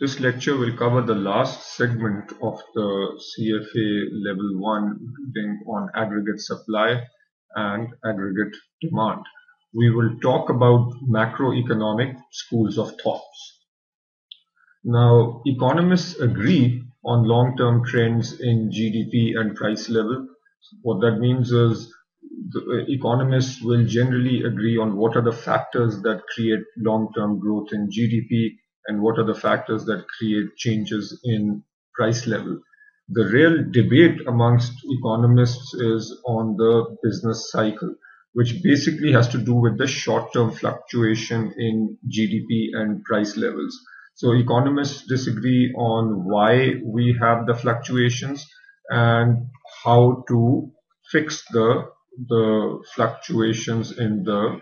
This lecture will cover the last segment of the CFA Level 1 reading on aggregate supply and aggregate demand. We will talk about macroeconomic schools of thoughts. Now, economists agree on long-term trends in GDP and price level. What that means is the economists will generally agree on what are the factors that create long-term growth in GDP and what are the factors that create changes in price level. The real debate amongst economists is on the business cycle, which basically has to do with the short-term fluctuation in GDP and price levels. So economists disagree on why we have the fluctuations and how to fix the fluctuations in the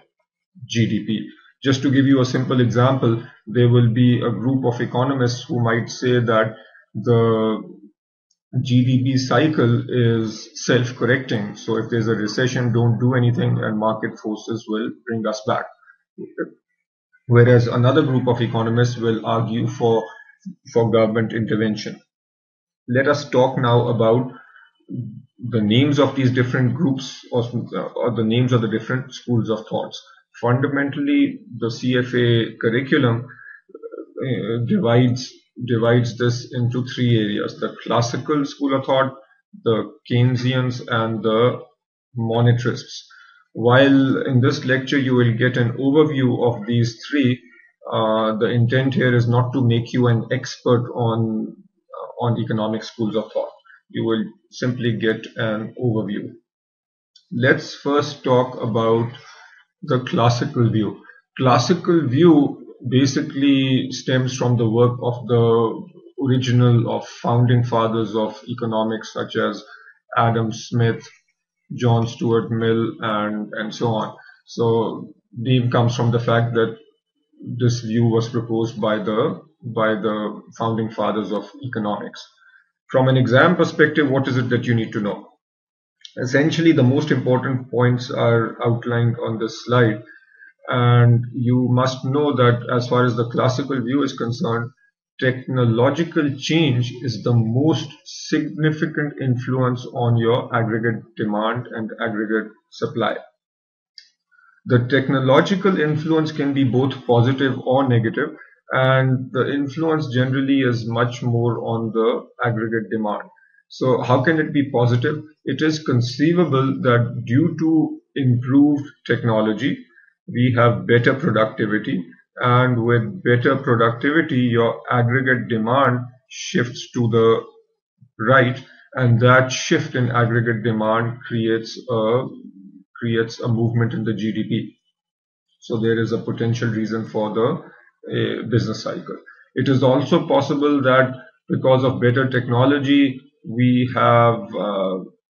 GDP. Just to give you a simple example, there will be a group of economists who might say that the GDP cycle is self-correcting. So if there's a recession, don't do anything and market forces will bring us back. Whereas another group of economists will argue for government intervention. Let us talk now about the names of these different groups or the names of the different schools of thoughts. Fundamentally, the CFA curriculum divides this into three areas: the classical school of thought, the Keynesians, and the monetarists. While in this lecture you will get an overview of these three, the intent here is not to make you an expert on economic schools of thought. You will simply get an overview. Let's first talk about the classical view. Classical view basically stems from the work of the original of founding fathers of economics such as Adam Smith, John Stuart Mill, and so on. So name comes from the fact that this view was proposed by the founding fathers of economics. From an exam perspective, what is it that you need to know? Essentially, the most important points are outlined on this slide, and you must know that as far as the classical view is concerned, technological change is the most significant influence on your aggregate demand and aggregate supply. The technological influence can be both positive or negative, and the influence generally is much more on the aggregate demand. So how can it be positive? It is conceivable that due to improved technology, we have better productivity, and with better productivity, your aggregate demand shifts to the right, and that shift in aggregate demand creates a movement in the GDP. So there is a potential reason for the business cycle. It is also possible that because of better technology, we have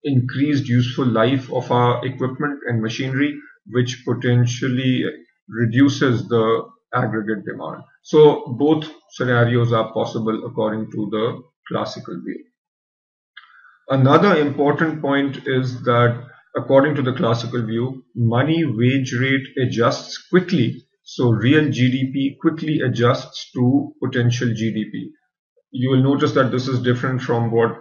increased useful life of our equipment and machinery, which potentially reduces the aggregate demand. So both scenarios are possible according to the classical view. Another important point is that according to the classical view, money wage rate adjusts quickly. So real GDP quickly adjusts to potential GDP. You will notice that this is different from what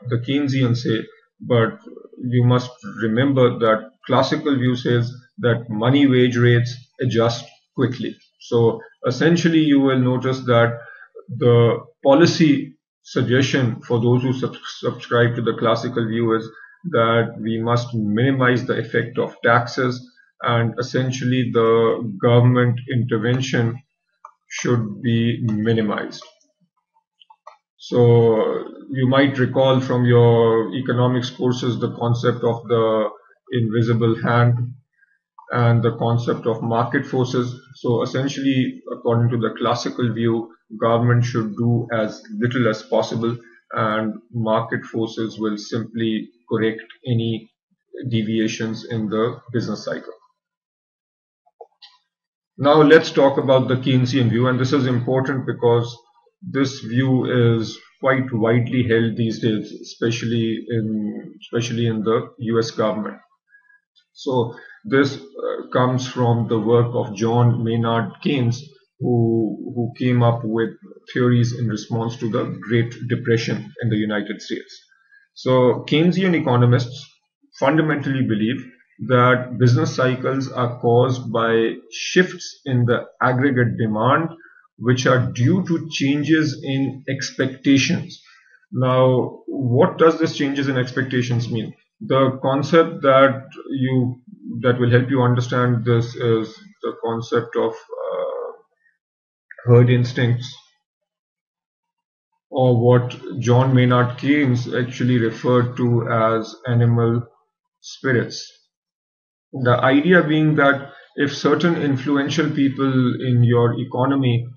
the Keynesians say, but you must remember that classical view says that money wage rates adjust quickly. So essentially you will notice that the policy suggestion for those who subscribe to the classical view is that we must minimize the effect of taxes, and essentially the government intervention should be minimized. So you might recall from your economics courses the concept of the invisible hand and the concept of market forces. So essentially, according to the classical view, government should do as little as possible, and market forces will simply correct any deviations in the business cycle. Now let's talk about the Keynesian view, and this is important because this view is quite widely held these days, especially in the US government. So this comes from the work of John Maynard Keynes, who came up with theories in response to the Great Depression in the United States. So Keynesian economists fundamentally believe that business cycles are caused by shifts in the aggregate demand, which are due to changes in expectations. Now, what does this changes in expectations mean? The concept that will help you understand this is the concept of herd instincts, or what John Maynard Keynes actually referred to as animal spirits. The idea being that if certain influential people in your economy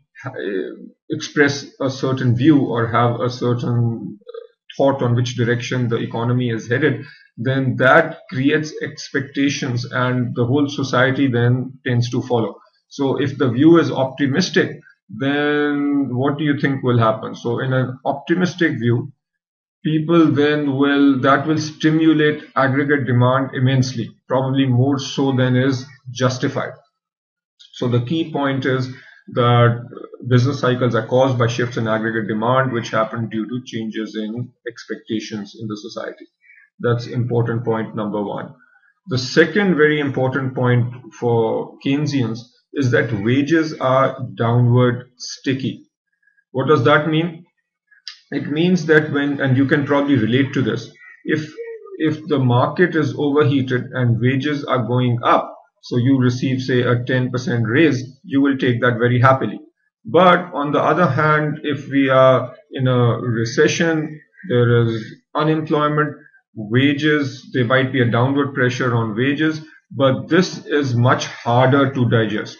express a certain view or have a certain thought on which direction the economy is headed, then that creates expectations and the whole society then tends to follow. So if the view is optimistic, then what do you think will happen? So in an optimistic view, people then will stimulate aggregate demand immensely, probably more so than is justified. So the key point is that business cycles are caused by shifts in aggregate demand, which happen due to changes in expectations in the society. That's important point number one. The second very important point for Keynesians is that wages are downward sticky. What does that mean? It means that and you can probably relate to this, if the market is overheated and wages are going up, so you receive say a 10% raise, you will take that very happily. But on the other hand, if we are in a recession, there is unemployment, wages, there might be a downward pressure on wages, but this is much harder to digest.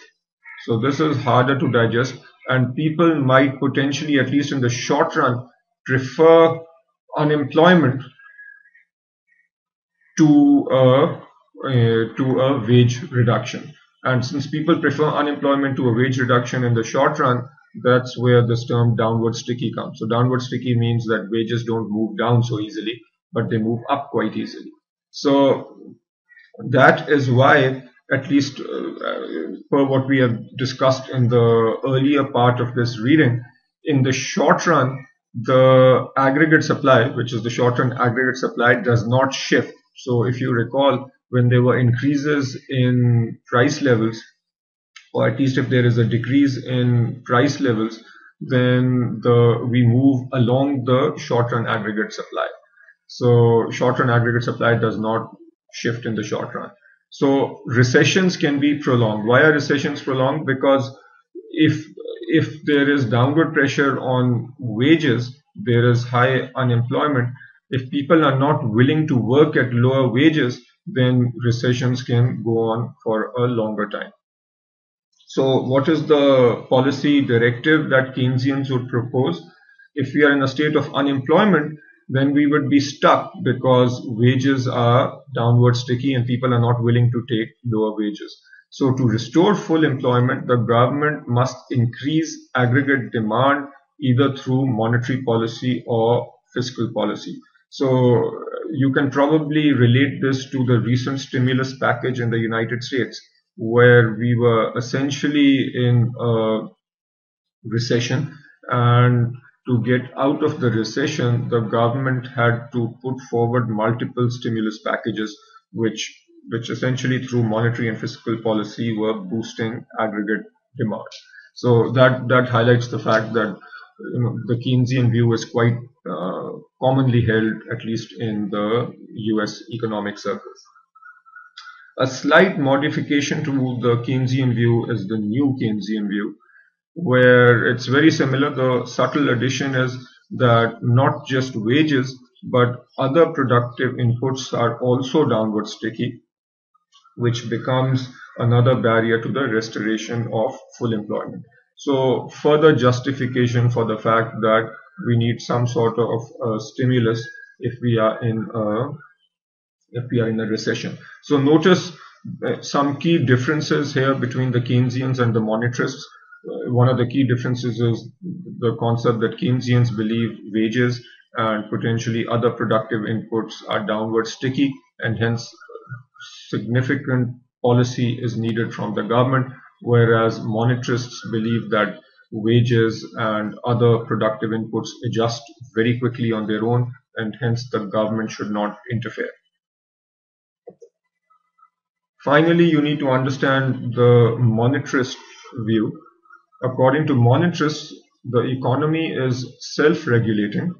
So this is harder to digest, and people might potentially, at least in the short run, prefer unemployment to a wage reduction. And since people prefer unemployment to a wage reduction in the short run, that's where this term downward sticky comes. So downward sticky means that wages don't move down so easily, but they move up quite easily. So that is why, at least per what we have discussed in the earlier part of this reading, in the short run, the aggregate supply, which is the short-run aggregate supply, does not shift. So if you recall, when there were increases in price levels, or at least if there is a decrease in price levels, then we move along the short-run aggregate supply. So short-run aggregate supply does not shift in the short run. So recessions can be prolonged. Why are recessions prolonged? Because if there is downward pressure on wages, there is high unemployment. If people are not willing to work at lower wages, then recessions can go on for a longer time. So what is the policy directive that Keynesians would propose? If we are in a state of unemployment, then we would be stuck because wages are downward sticky and people are not willing to take lower wages. So to restore full employment, the government must increase aggregate demand either through monetary policy or fiscal policy. So you can probably relate this to the recent stimulus package in the United States, where we were essentially in a recession, and to get out of the recession, the government had to put forward multiple stimulus packages, which essentially through monetary and fiscal policy were boosting aggregate demand. So that highlights the fact that the Keynesian view is quite commonly held, at least in the US economic circles. A slight modification to the Keynesian view is the new Keynesian view, where it's very similar. The subtle addition is that not just wages, but other productive inputs are also downward sticky, which becomes another barrier to the restoration of full employment. So further justification for the fact that we need some sort of stimulus if we are in a recession. So notice some key differences here between the Keynesians and the monetarists. One of the key differences is the concept that Keynesians believe wages and potentially other productive inputs are downward sticky, and hence significant policy is needed from the government, whereas monetarists believe that wages and other productive inputs adjust very quickly on their own, and hence the government should not interfere. Finally, you need to understand the monetarist view. According to monetarists, the economy is self-regulating,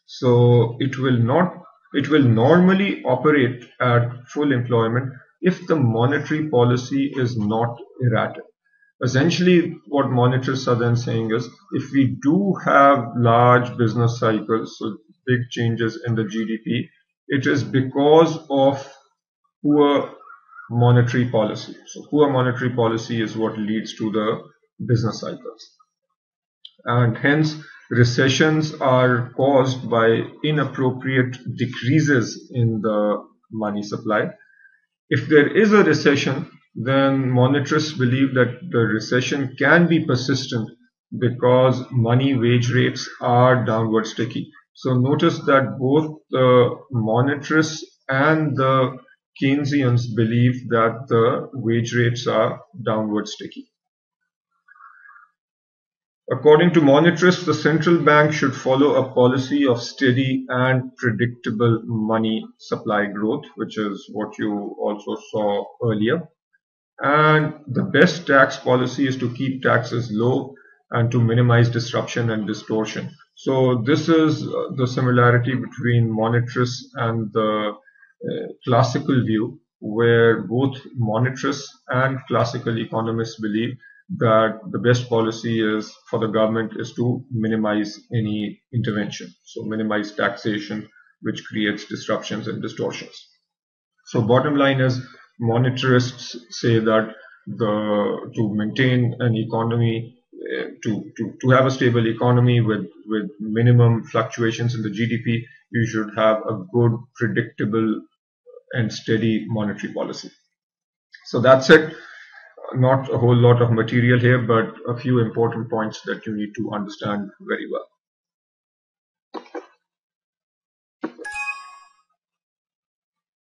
so it will normally operate at full employment if the monetary policy is not erratic. Essentially, what monetarists are then saying is, if we do have large business cycles, so big changes in the GDP, it is because of poor monetary policy. So poor monetary policy is what leads to the business cycles. And hence, recessions are caused by inappropriate decreases in the money supply. If there is a recession, then monetarists believe that the recession can be persistent because money wage rates are downward sticky. So notice that both the monetarists and the Keynesians believe that the wage rates are downward sticky. According to monetarists, the central bank should follow a policy of steady and predictable money supply growth, which is what you also saw earlier. And the best tax policy is to keep taxes low and to minimize disruption and distortion. So this is the similarity between monetarists and the classical view, where both monetarists and classical economists believe that the best policy is for the government is to minimize any intervention. So minimize taxation, which creates disruptions and distortions. So bottom line is, monetarists say that to maintain an economy, to have a stable economy with minimum fluctuations in the GDP, you should have a good, predictable and steady monetary policy. So that's it. Not a whole lot of material here, but a few important points that you need to understand very well.